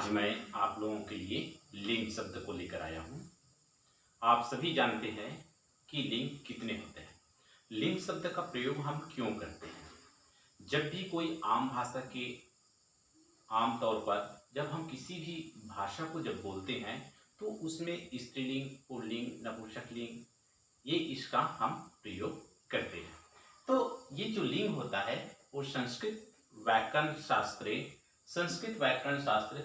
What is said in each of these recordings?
आज मैं आप लोगों के लिए लिंग शब्द को लेकर आया हूँ। आप सभी जानते हैं कि लिंग कितने होते हैं। लिंग शब्द का प्रयोग हम क्यों करते हैं? जब भी कोई आम भाषा के आम तौर पर जब हम किसी भी भाषा को जब बोलते हैं तो उसमें स्त्रीलिंग, पुल्लिंग, नपुंसकलिंग ये इसका हम प्रयोग करते हैं। तो ये जो लिंग होता है वो संस्कृत व्याकरण शास्त्र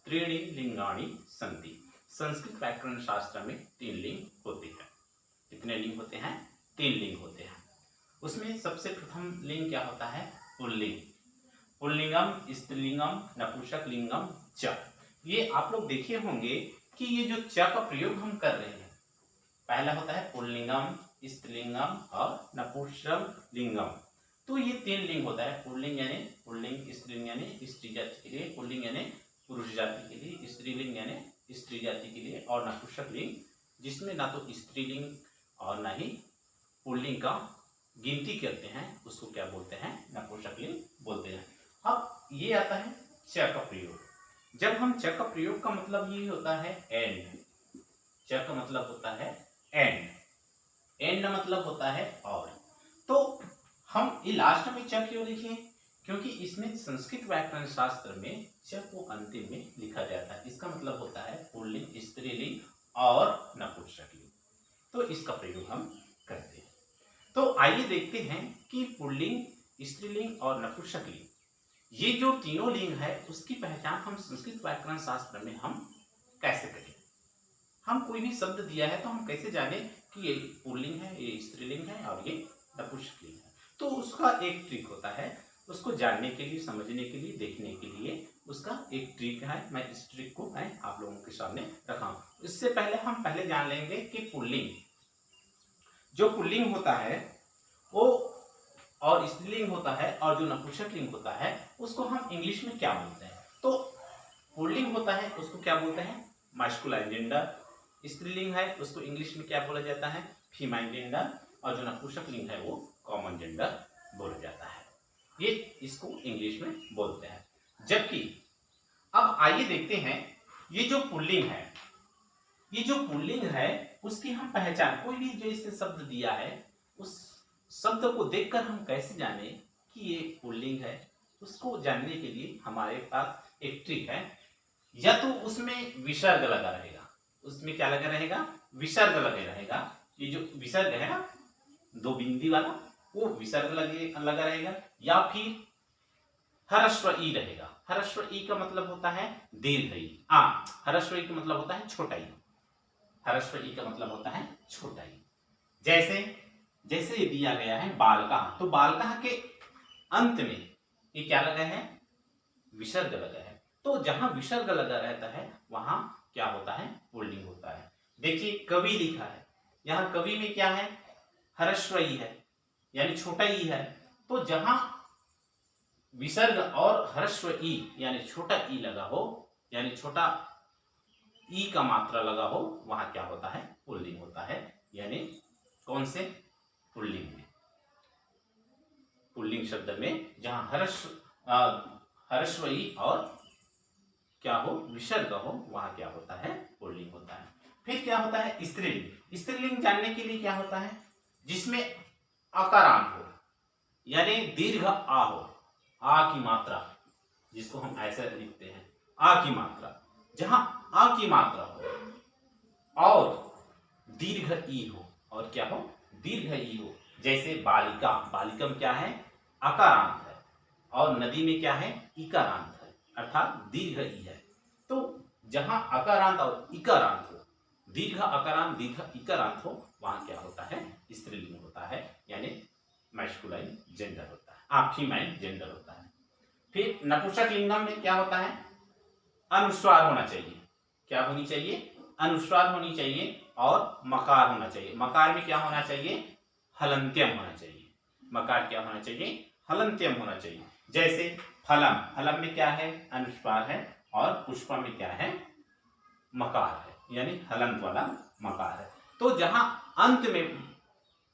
त्रीणि लिंगाणि सन्ति। संस्कृत व्याकरण शास्त्र में 3 लिंग होते हैं। कितने लिंग होते हैं? 3 लिंग होते हैं। उसमें सबसे प्रथम लिंग क्या होता है? पुल्लिंग। पुल्लिंगम, स्त्रीलिंगम, नपुंसकलिंगम च। ये आप लोग देखे होंगे कि ये जो च का प्रयोग हम कर रहे हैं, पहला होता है पुल्लिंगम, स्त्रीलिंगम और नपुंसकलिंगम। तो ये 3 लिंग होता है। पुल्लिंग यानी पुल्लिंग, स्त्रीलिंग यानी स्त्री जाति के लिए, पुल्लिंग यानी पुरुष जाति के लिए, स्त्रीलिंग यानी स्त्री जाति के लिए, और नपुंसकलिंग जिसमें ना तो स्त्रीलिंग और ना ही पुल्लिंग का गिनती करते हैं, उसको क्या बोलते हैं? नपुंसकलिंग बोलते हैं। अब ये आता है च का प्रयोग। जब हम च का प्रयोग का मतलब ये होता है एंड। च का मतलब होता है एंड। एंड मतलब होता है और। तो हम ये लास्ट में च क्यों लिखे? क्योंकि इसमें संस्कृत व्याकरण शास्त्र में च को अंतिम में लिखा जाता है। इसका मतलब होता है पुल्लिंग, स्त्रीलिंग और नपुंसकलिंग। तो इसका प्रयोग हम करते हैं। तो आइए देखते हैं कि पुल्लिंग, स्त्रीलिंग और नपुंसकलिंग ये जो तीनों लिंग है उसकी पहचान हम संस्कृत व्याकरण शास्त्र में हम कैसे करें। हम कोई भी शब्द दिया है तो हम कैसे जाने कि ये पुल्लिंग है, ये स्त्रीलिंग है और ये नपुंसकलिंग है। तो उसका एक ट्रिक होता है, उसको जानने के लिए, समझने के लिए, देखने के लिए उसका एक ट्रिक है। मैं इस ट्रिक को मैं आप लोगों के सामने रखा हूं। इससे पहले हम जान लेंगे कि पुल्लिंग, जो पुल्लिंग होता है वो और स्त्रीलिंग होता है और जो नपुंसकलिंग होता है उसको हम इंग्लिश में क्या बोलते हैं। तो पुल्लिंग होता है उसको क्या बोलते हैं? Masculine gender. स्त्रीलिंग है उसको इंग्लिश में क्या बोला जाता है? Female gender. और जो नपुंसकलिंग है वो कॉमन जेंडर बोला जाता है। ये इसको इंग्लिश में बोलते हैं। जबकि अब आइए देखते हैं ये जो पुल्लिंग है, ये जो पुल्लिंग है उसकी हम पहचान, कोई भी जो इससे शब्द दिया है उस शब्द को देखकर हम कैसे जाने कि ये पुल्लिंग है। उसको जानने के लिए हमारे पास एक ट्रिक है। या तो उसमें विसर्ग लगा रहेगा, उसमें क्या लगा रहेगा? विसर्ग लगे रहेगा। ये जो विसर्ग है ना, 2 बिंदी वाला, वो विसर्ग लगा रहेगा। या फिर ह्रस्व ई रहेगा। ह्रस्व ई का मतलब होता है दीर्घ ई। ह्रस्व ई का मतलब होता है छोटा ई। ह्रस्व ई का मतलब होता है छोटा ई। जैसे ये दिया गया है बालकः, तो बालकः के अंत में ये क्या लगा है? विसर्ग लगा है। तो जहां विसर्ग लगा रहता है वहां क्या होता है? पुल्लिंग होता है। देखिए कवि लिखा है, यहां कवि में क्या है? ह्रस्व ई है यानी छोटा ई है। तो जहां विसर्ग और ह्रस्व ई यानी छोटा ई लगा हो, यानी छोटा ई का मात्रा लगा हो, वहां क्या होता है? पुल्लिंग होता है। यानी कौन से? पुल्लिंग में, पुल्लिंग शब्द में जहां ह्रस्व ई और क्या हो? विसर्ग हो, वहां क्या होता है? पुल्लिंग होता है। फिर क्या होता है? स्त्रीलिंग। स्त्रीलिंग जानने के लिए क्या होता है? जिसमें अकारांत हो यानी दीर्घ आ हो, आ की मात्रा, जिसको हम ऐसे लिखते हैं आ की मात्रा। जहां आ की मात्रा हो और दीर्घ ई हो, और क्या हो? दीर्घ ई हो। जैसे बालिका, बालिका में क्या है? अकारांत है और नदी में क्या है? इकारांत है, अर्थात दीर्घ ई है। तो जहां अकारांत और इकारांत हो, दीर्घ अकारांत दीर्घ इकारांत हो, वहां क्या होता है? स्त्रीलिंग होता है, यानी मैस्कुलाइन जेंडर होता है, फीमेल जेंडर होता है। फिर नपुंसकलिंगम में क्या होता है? अनुस्वार होना चाहिए। क्या होनी चाहिए? अनुस्वार होनी चाहिए और मकार होना चाहिए। मकार में क्या होना चाहिए? हलंत्यम होना चाहिए। मकार क्या होना चाहिए? हलंत्यम होना चाहिए। जैसे फलम, फलम में क्या है? अनुस्वार है और पुष्पम में क्या है? मकार है, यानी हलंत वाला मकार है। तो जहां अंत में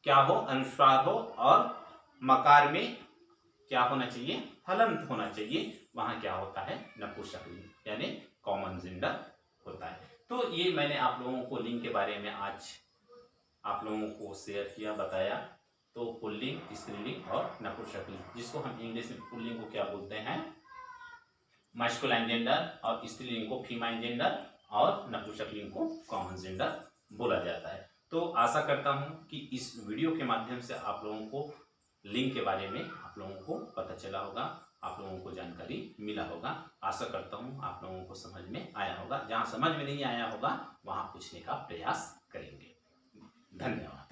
क्या हो? अनुस्वार हो और मकार में क्या होना चाहिए? हलंत होना चाहिए, वहां क्या होता है? नपुंसकलिंग यानी कॉमन जेंडर होता है। तो ये मैंने आप लोगों को लिंग के बारे में आज आप लोगों को शेयर किया, बताया। तो पुल्लिंग, स्त्रीलिंग और नपुंसकलिंग, जिसको हम इंग्लिश में पुल्लिंग को क्या बोलते हैं, मैस्कुलाइन जेंडर, और स्त्रीलिंग को फीमेल जेंडर, और नपुंसकलिंग को कॉमन जेंडर बोला जाता है। तो आशा करता हूं कि इस वीडियो के माध्यम से आप लोगों को लिंग के बारे में आप लोगों को पता चला होगा, आप लोगों को जानकारी मिला होगा। आशा करता हूं आप लोगों को समझ में आया होगा। जहां समझ में नहीं आया होगा वहां पूछने का प्रयास करेंगे। धन्यवाद।